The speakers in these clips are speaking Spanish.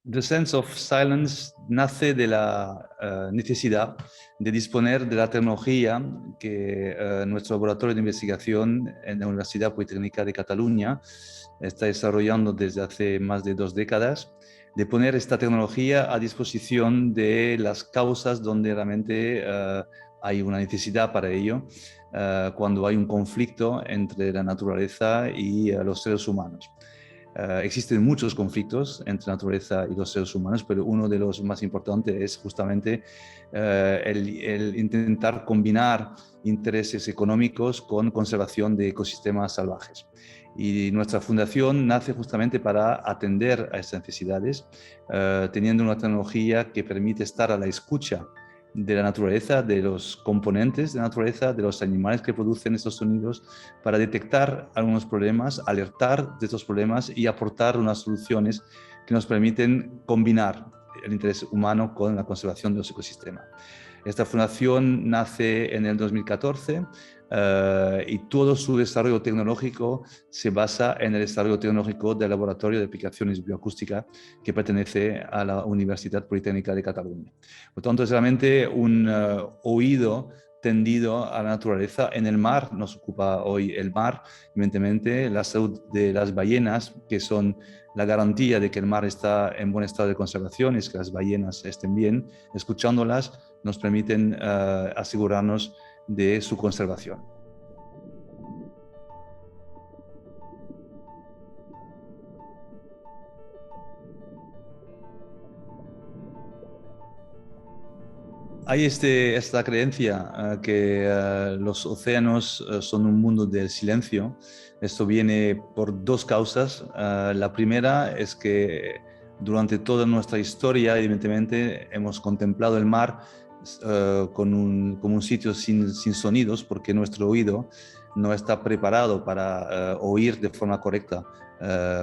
The Sense of Silence nace de la necesidad de disponer de la tecnología que nuestro laboratorio de investigación en la Universidad Politécnica de Cataluña está desarrollando desde hace más de 2 décadas, de poner esta tecnología a disposición de las causas donde realmente hay una necesidad para ello, cuando hay un conflicto entre la naturaleza y los seres humanos. Existen muchos conflictos entre la naturaleza y los seres humanos, pero uno de los más importantes es justamente el intentar combinar intereses económicos con conservación de ecosistemas salvajes. Y nuestra fundación nace justamente para atender a estas necesidades, teniendo una tecnología que permite estar a la escucha de la naturaleza, de los componentes de la naturaleza, de los animales que producen estos sonidos, para detectar algunos problemas, alertar de estos problemas y aportar unas soluciones que nos permiten combinar el interés humano con la conservación de los ecosistemas. Esta fundación nace en el 2014 y todo su desarrollo tecnológico se basa en el desarrollo tecnológico del Laboratorio de Aplicaciones Bioacústicas que pertenece a la Universidad Politécnica de Cataluña. Por tanto, es realmente un oído tendido a la naturaleza. En el mar nos ocupa hoy el mar, evidentemente, la salud de las ballenas, que son la garantía de que el mar está en buen estado de conservación, es que las ballenas estén bien. Escuchándolas nos permiten asegurarnos de su conservación. Hay esta creencia que los océanos son un mundo del silencio. Esto viene por dos causas. La primera es que durante toda nuestra historia, evidentemente, hemos contemplado el mar como un sitio sin sonidos, porque nuestro oído no está preparado para oír de forma correcta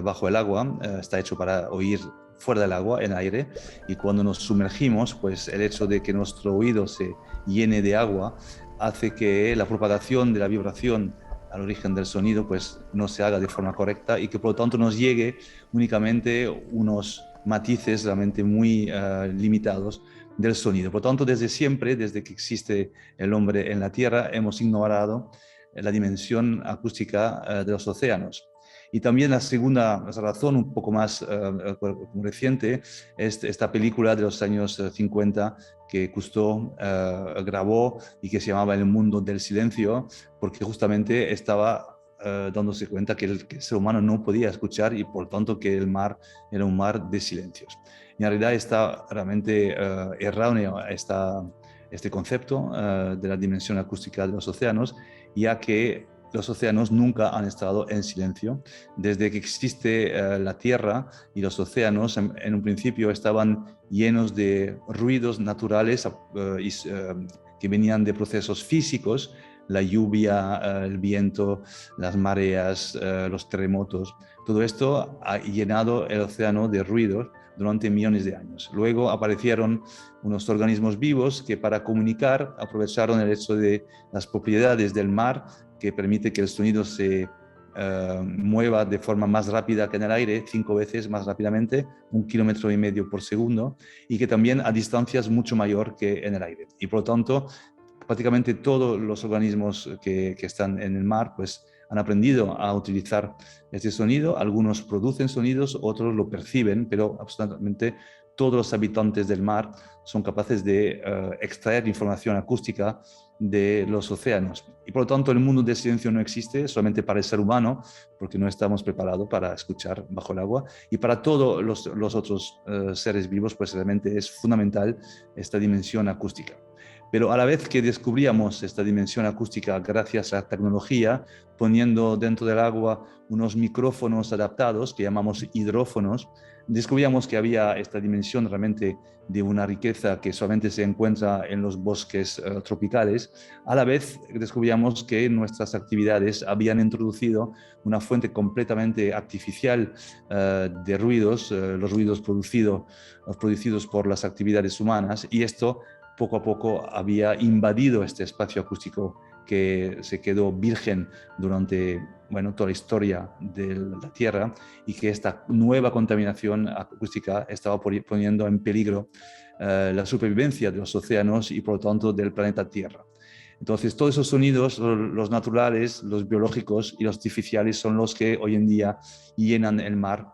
bajo el agua. Está hecho para oír fuera del agua, en aire, y cuando nos sumergimos, pues el hecho de que nuestro oído se llene de agua hace que la propagación de la vibración al origen del sonido pues no se haga de forma correcta y que por lo tanto nos llegue únicamente unos matices realmente muy limitados del sonido. Por lo tanto, desde siempre, desde que existe el hombre en la Tierra, hemos ignorado la dimensión acústica de los océanos. Y también la segunda razón, un poco más reciente, es esta película de los años 50 que Cousteau grabó y que se llamaba El mundo del silencio, porque justamente estaba dándose cuenta que el ser humano no podía escuchar y por tanto que el mar era un mar de silencios. Y en realidad está realmente erróneo este concepto de la dimensión acústica de los océanos, ya que los océanos nunca han estado en silencio. Desde que existe la Tierra y los océanos, en un principio estaban llenos de ruidos naturales que venían de procesos físicos, la lluvia, el viento, las mareas, los terremotos. Todo esto ha llenado el océano de ruidos durante millones de años. Luego aparecieron unos organismos vivos que para comunicar aprovecharon el hecho de las propiedades del mar, que permite que el sonido se mueva de forma más rápida que en el aire, 5 veces más rápidamente, 1,5 kilómetros por segundo, y que también a distancias mucho mayor que en el aire. Y por lo tanto, prácticamente todos los organismos que están en el mar pues han aprendido a utilizar este sonido. Algunos producen sonidos, otros lo perciben, pero absolutamente todos los habitantes del mar son capaces de extraer información acústica de los océanos. Y por lo tanto el mundo del silencio no existe solamente para el ser humano, porque no estamos preparados para escuchar bajo el agua, y para todos los otros seres vivos pues realmente es fundamental esta dimensión acústica. Pero a la vez que descubríamos esta dimensión acústica gracias a la tecnología, poniendo dentro del agua unos micrófonos adaptados que llamamos hidrófonos, descubríamos que había esta dimensión realmente de una riqueza que solamente se encuentra en los bosques tropicales. A la vez descubríamos que nuestras actividades habían introducido una fuente completamente artificial de ruidos, los ruidos producidos por las actividades humanas, y esto poco a poco había invadido este espacio acústico que se quedó virgen durante toda la historia de la Tierra, y que esta nueva contaminación acústica estaba poniendo en peligro la supervivencia de los océanos y por lo tanto del planeta Tierra. Entonces, todos esos sonidos, los naturales, los biológicos y los artificiales, son los que hoy en día llenan el mar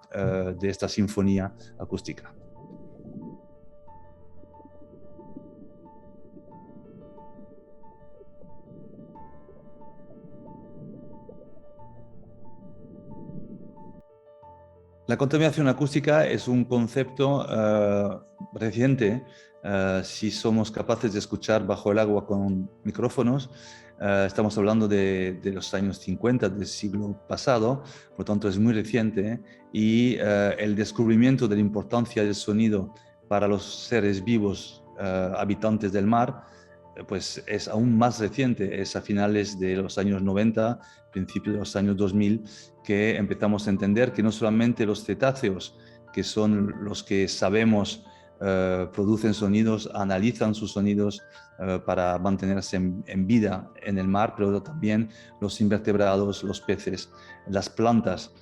de esta sinfonía acústica. La contaminación acústica es un concepto reciente. Si somos capaces de escuchar bajo el agua con micrófonos, estamos hablando de los años 50 del siglo pasado, por lo tanto es muy reciente, y el descubrimiento de la importancia del sonido para los seres vivos habitantes del mar pues es aún más reciente, es a finales de los años 90, principios de los años 2000, que empezamos a entender que no solamente los cetáceos, que son los que sabemos producen sonidos, analizan sus sonidos para mantenerse en vida en el mar, pero también los invertebrados, los peces, las plantas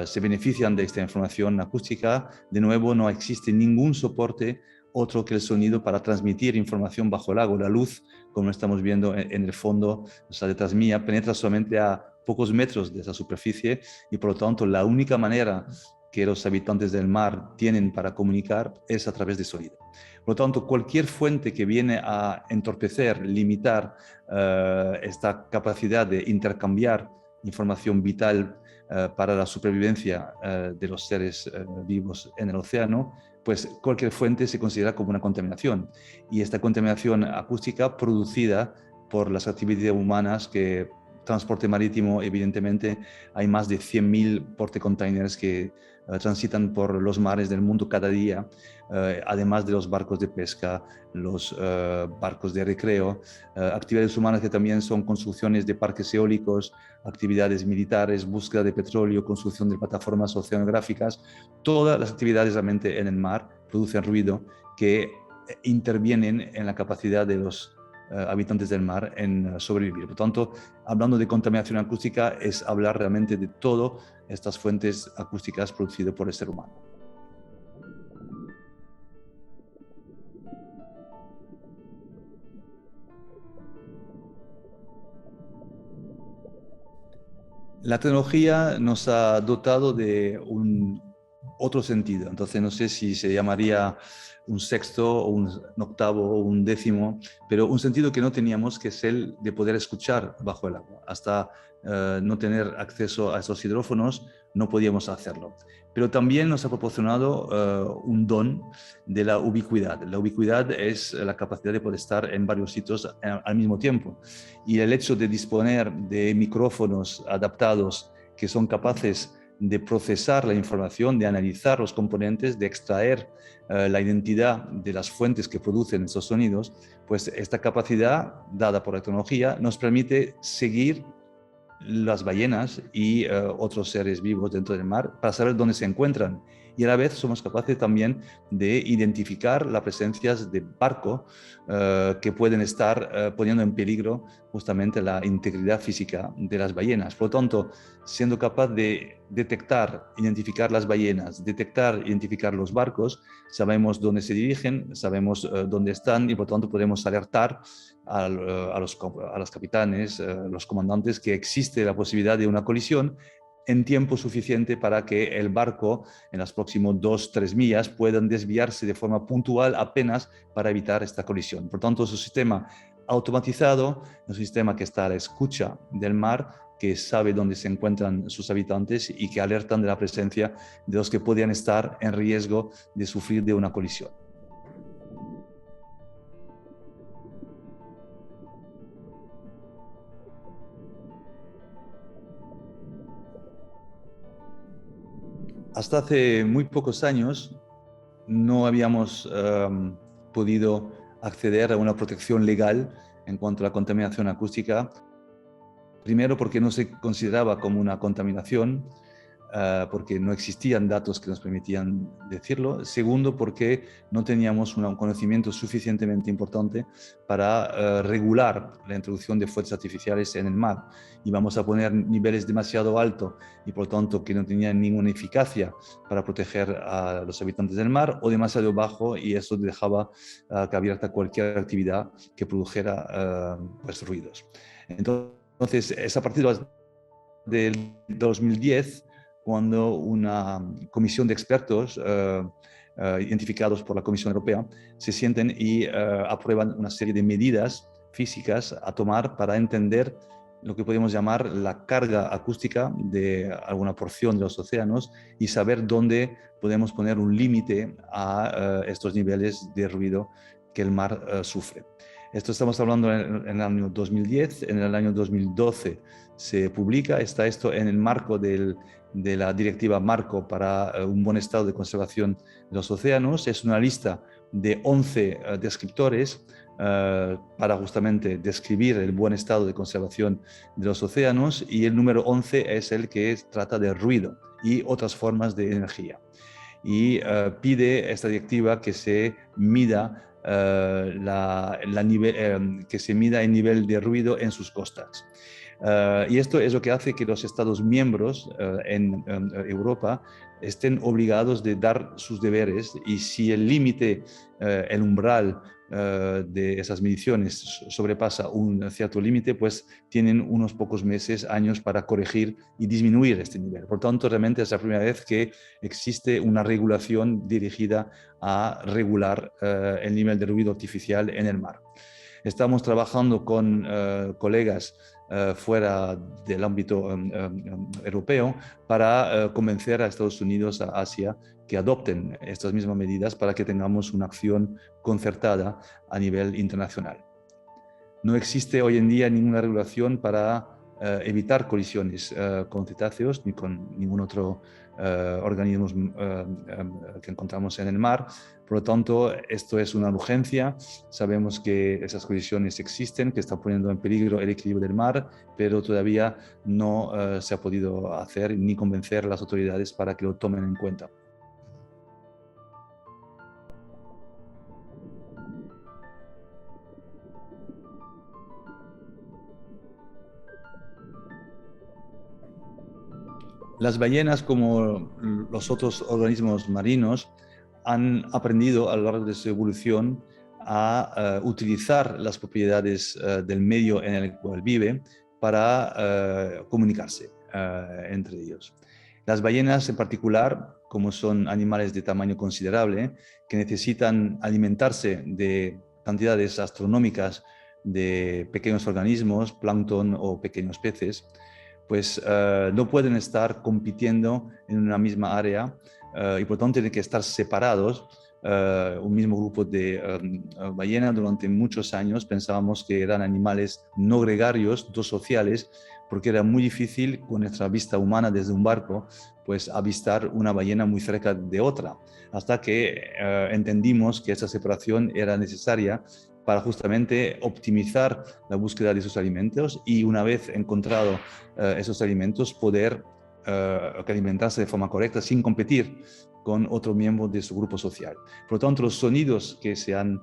se benefician de esta información acústica. De nuevo, no existe ningún soporte otro que el sonido para transmitir información bajo el agua. La luz, como estamos viendo en el fondo, o sea, detrás mía, penetra solamente a pocos metros de esa superficie, y por lo tanto la única manera que los habitantes del mar tienen para comunicar es a través de sonido. Por lo tanto, cualquier fuente que viene a entorpecer, limitar esta capacidad de intercambiar información vital para la supervivencia de los seres vivos en el océano, pues cualquier fuente se considera como una contaminación. Y esta contaminación acústica producida por las actividades humanas, que transporte marítimo, evidentemente, hay más de 100.000 portacontainers que transitan por los mares del mundo cada día, además de los barcos de pesca, los barcos de recreo, actividades humanas que también son construcciones de parques eólicos, actividades militares, búsqueda de petróleo, construcción de plataformas oceanográficas. Todas las actividades realmente en el mar producen ruido que intervienen en la capacidad de los habitantes del mar en sobrevivir. Por tanto, hablando de contaminación acústica, es hablar realmente de todas estas fuentes acústicas producidas por el ser humano. La tecnología nos ha dotado de otro sentido, entonces no sé si se llamaría un sexto o un octavo o un décimo, pero un sentido que no teníamos, que es el de poder escuchar bajo el agua. Hasta no tener acceso a estos hidrófonos no podíamos hacerlo. Pero también nos ha proporcionado un don de la ubicuidad. La ubicuidad es la capacidad de poder estar en varios sitios al mismo tiempo. Y el hecho de disponer de micrófonos adaptados que son capaces de procesar la información, de analizar los componentes, de extraer la identidad de las fuentes que producen esos sonidos, pues esta capacidad dada por la tecnología nos permite seguir las ballenas y otros seres vivos dentro del mar para saber dónde se encuentran. Y a la vez somos capaces también de identificar la presencia de barcos que pueden estar poniendo en peligro justamente la integridad física de las ballenas. Por lo tanto, siendo capaz de detectar, identificar las ballenas, detectar, identificar los barcos, sabemos dónde se dirigen, sabemos dónde están, y por lo tanto podemos alertar a los capitanes, los comandantes, que existe la posibilidad de una colisión en tiempo suficiente para que el barco en las próximas 2-3 millas puedan desviarse de forma puntual apenas para evitar esta colisión. Por tanto, es un sistema automatizado, un sistema que está a la escucha del mar, que sabe dónde se encuentran sus habitantes y que alertan de la presencia de los que podrían estar en riesgo de sufrir de una colisión. Hasta hace muy pocos años no habíamos podido acceder a una protección legal en cuanto a la contaminación acústica. Primero, porque no se consideraba como una contaminación, porque no existían datos que nos permitían decirlo. Segundo, porque no teníamos un conocimiento suficientemente importante para regular la introducción de fuentes artificiales en el mar. Íbamos a poner niveles demasiado altos y por lo tanto que no tenían ninguna eficacia para proteger a los habitantes del mar, o demasiado bajo, y eso dejaba abierta cualquier actividad que produjera pues, ruidos. Entonces, es a partir del 2010 cuando una comisión de expertos identificados por la Comisión Europea se sienten y aprueban una serie de medidas físicas a tomar para entender lo que podemos llamar la carga acústica de alguna porción de los océanos y saber dónde podemos poner un límite a estos niveles de ruido que el mar sufre. Esto estamos hablando en el año 2010, en el año 2012 se publica, está esto en el marco de la directiva Marco para un buen estado de conservación de los océanos. Es una lista de 11 descriptores para justamente describir el buen estado de conservación de los océanos, y el número 11 es el que trata de ruido y otras formas de energía. Y pide esta directiva que se mida que se mida el nivel de ruido en sus costas. Y esto es lo que hace que los Estados miembros en Europa estén obligados de dar sus deberes, y si el límite, el umbral de esas mediciones sobrepasa un cierto límite, pues tienen unos pocos meses, años para corregir y disminuir este nivel. Por tanto, realmente es la primera vez que existe una regulación dirigida a regular el nivel de ruido artificial en el mar. Estamos trabajando con colegas fuera del ámbito europeo para convencer a Estados Unidos, a Asia, que adopten estas mismas medidas para que tengamos una acción concertada a nivel internacional. No existe hoy en día ninguna regulación para evitar colisiones con cetáceos ni con ningún otro organismo que encontramos en el mar. Por lo tanto, esto es una urgencia. Sabemos que esas colisiones existen, que están poniendo en peligro el equilibrio del mar, pero todavía no se ha podido hacer ni convencer a las autoridades para que lo tomen en cuenta. Las ballenas, como los otros organismos marinos, han aprendido a lo largo de su evolución a utilizar las propiedades del medio en el cual vive para comunicarse entre ellos. Las ballenas en particular, como son animales de tamaño considerable, que necesitan alimentarse de cantidades astronómicas de pequeños organismos, plancton o pequeños peces, pues no pueden estar compitiendo en una misma área y por tanto tienen que estar separados. Un mismo grupo de ballenas durante muchos años pensábamos que eran animales no gregarios, no sociales, porque era muy difícil con nuestra vista humana desde un barco pues avistar una ballena muy cerca de otra, hasta que entendimos que esa separación era necesaria para justamente optimizar la búsqueda de sus alimentos, y una vez encontrado esos alimentos poder alimentarse de forma correcta sin competir con otro miembro de su grupo social. Por lo tanto, los sonidos que se han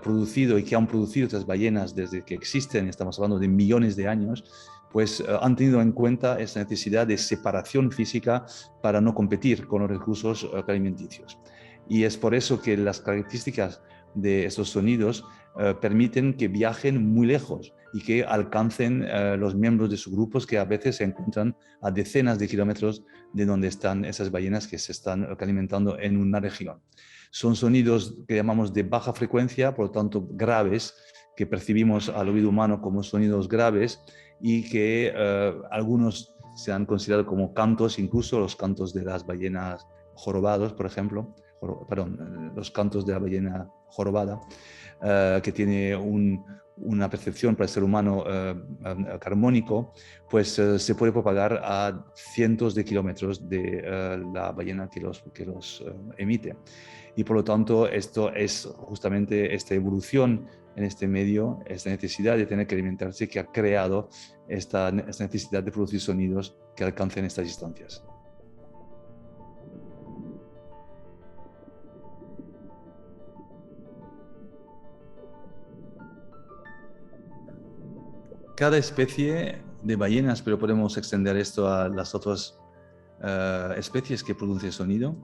producido y que han producido estas ballenas desde que existen, estamos hablando de millones de años, pues han tenido en cuenta esa necesidad de separación física para no competir con los recursos alimenticios. Y es por eso que las características de estos sonidos permiten que viajen muy lejos y que alcancen los miembros de sus grupos, que a veces se encuentran a decenas de kilómetros de donde están esas ballenas que se están alimentando en una región. Son sonidos que llamamos de baja frecuencia, por lo tanto graves, que percibimos al oído humano como sonidos graves, y que algunos se han considerado como cantos, incluso los cantos de las ballenas jorobados, por ejemplo, los cantos de la ballena jorobada, que tiene una percepción para el ser humano armónico, pues se puede propagar a cientos de kilómetros de la ballena que los emite. Y por lo tanto, esto es justamente esta evolución en este medio, esta necesidad de tener que alimentarse, que ha creado esta necesidad de producir sonidos que alcancen estas distancias. Cada especie de ballenas, pero podemos extender esto a las otras especies que producen sonido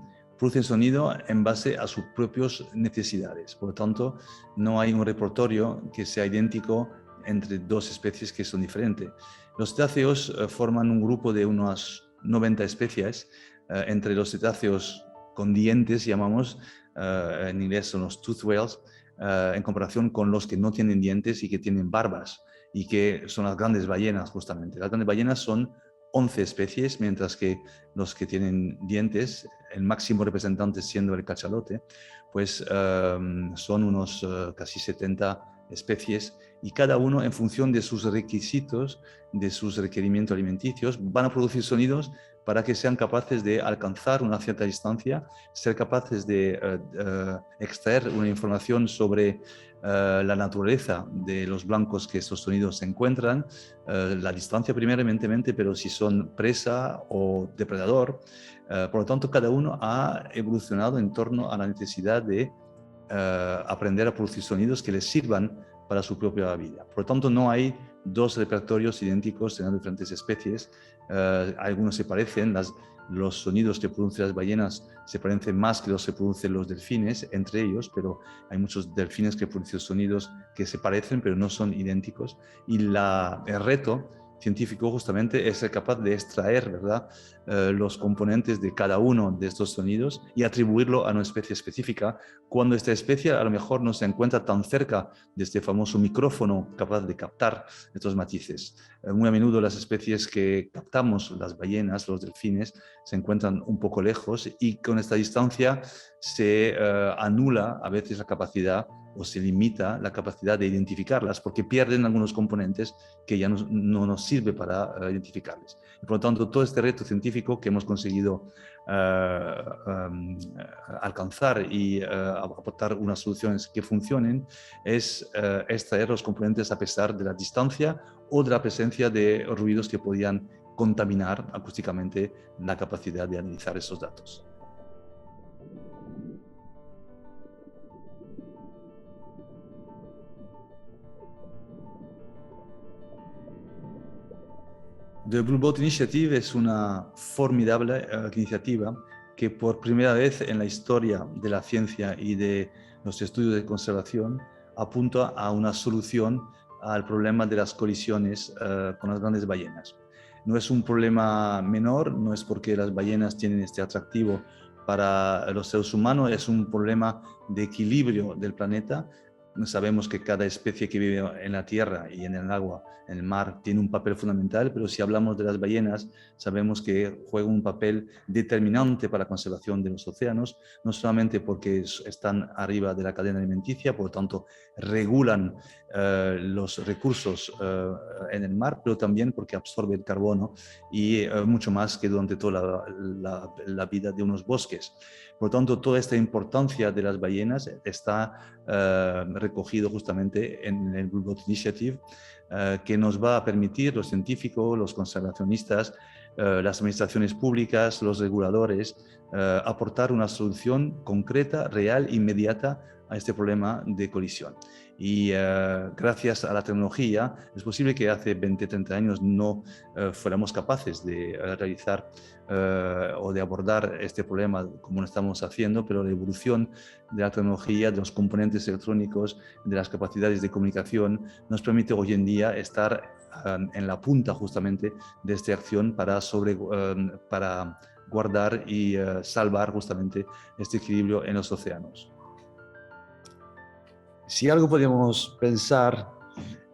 en base a sus propias necesidades. Por lo tanto, no hay un repertorio que sea idéntico entre dos especies que son diferentes. Los cetáceos forman un grupo de unas 90 especies. Entre los cetáceos con dientes, llamamos, en inglés son los tooth whales, en comparación con los que no tienen dientes y que tienen barbas, y que son las grandes ballenas justamente. Las grandes ballenas son 11 especies, mientras que los que tienen dientes, el máximo representante siendo el cachalote, pues son unos casi 70 especies, y cada uno en función de sus requisitos, de sus requerimientos alimenticios, van a producir sonidos para que sean capaces de alcanzar una cierta distancia, ser capaces de extraer una información sobre la naturaleza de los blancos que estos sonidos se encuentran, la distancia primeramente, pero si son presa o depredador. Por lo tanto, cada uno ha evolucionado en torno a la necesidad de aprender a producir sonidos que les sirvan para su propia vida. Por lo tanto, no hay dos repertorios idénticos en las diferentes especies. Algunos se parecen, los sonidos que producen las ballenas se parecen más que los que producen los delfines entre ellos, pero hay muchos delfines que producen sonidos que se parecen pero no son idénticos, y el reto científico justamente es ser capaz de extraer, ¿verdad?, los componentes de cada uno de estos sonidos y atribuirlo a una especie específica, cuando esta especie a lo mejor no se encuentra tan cerca de este famoso micrófono capaz de captar estos matices. Muy a menudo las especies que captamos, las ballenas, los delfines, se encuentran un poco lejos, y con esta distancia se anula a veces la capacidad, o se limita la capacidad de identificarlas, porque pierden algunos componentes que ya no nos sirve para identificarles. Y por lo tanto, todo este reto científico que hemos conseguido alcanzar y aportar unas soluciones que funcionen es extraer los componentes a pesar de la distancia o de la presencia de ruidos que podían contaminar acústicamente la capacidad de analizar esos datos. The Blue Boat Initiative es una formidable iniciativa que por primera vez en la historia de la ciencia y de los estudios de conservación apunta a una solución al problema de las colisiones con las grandes ballenas. No es un problema menor, no es porque las ballenas tienen este atractivo para los seres humanos, es un problema de equilibrio del planeta. Sabemos que cada especie que vive en la tierra y en el agua, en el mar, tiene un papel fundamental, pero si hablamos de las ballenas, sabemos que juegan un papel determinante para la conservación de los océanos, no solamente porque están arriba de la cadena alimenticia, por lo tanto regulan los recursos en el mar, pero también porque absorben carbono y mucho más que durante toda la vida de unos bosques. Por lo tanto, toda esta importancia de las ballenas está recogido justamente en el Blue Boat Initiative, que nos va a permitir los científicos, los conservacionistas, las administraciones públicas, los reguladores, aportar una solución concreta, real, inmediata a este problema de colisión. Y gracias a la tecnología es posible que hace 20, 30 años no fuéramos capaces de realizar o de abordar este problema como lo estamos haciendo, pero la evolución de la tecnología, de los componentes electrónicos, de las capacidades de comunicación, nos permite hoy en día estar en la punta justamente de esta acción para guardar y salvar justamente este equilibrio en los océanos. Si algo podemos pensar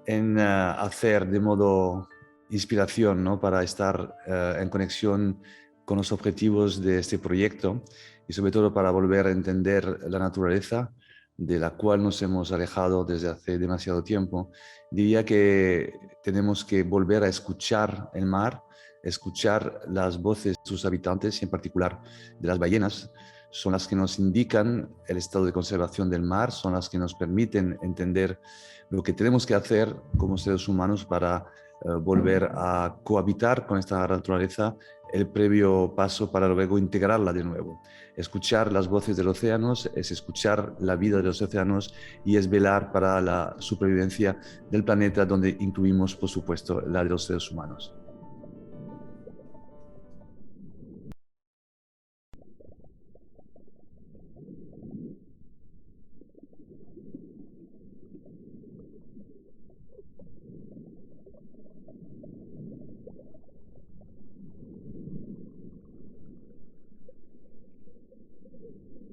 en hacer de modo inspiración, ¿no?, para estar en conexión con los objetivos de este proyecto y sobre todo para volver a entender la naturaleza de la cual nos hemos alejado desde hace demasiado tiempo, diría que tenemos que volver a escuchar el mar, escuchar las voces de sus habitantes y en particular de las ballenas. Son las que nos indican el estado de conservación del mar, son las que nos permiten entender lo que tenemos que hacer como seres humanos para volver a cohabitar con esta naturaleza, el previo paso para luego integrarla de nuevo. Escuchar las voces de los océanos es escuchar la vida de los océanos y es velar para la supervivencia del planeta, donde incluimos, por supuesto, la de los seres humanos.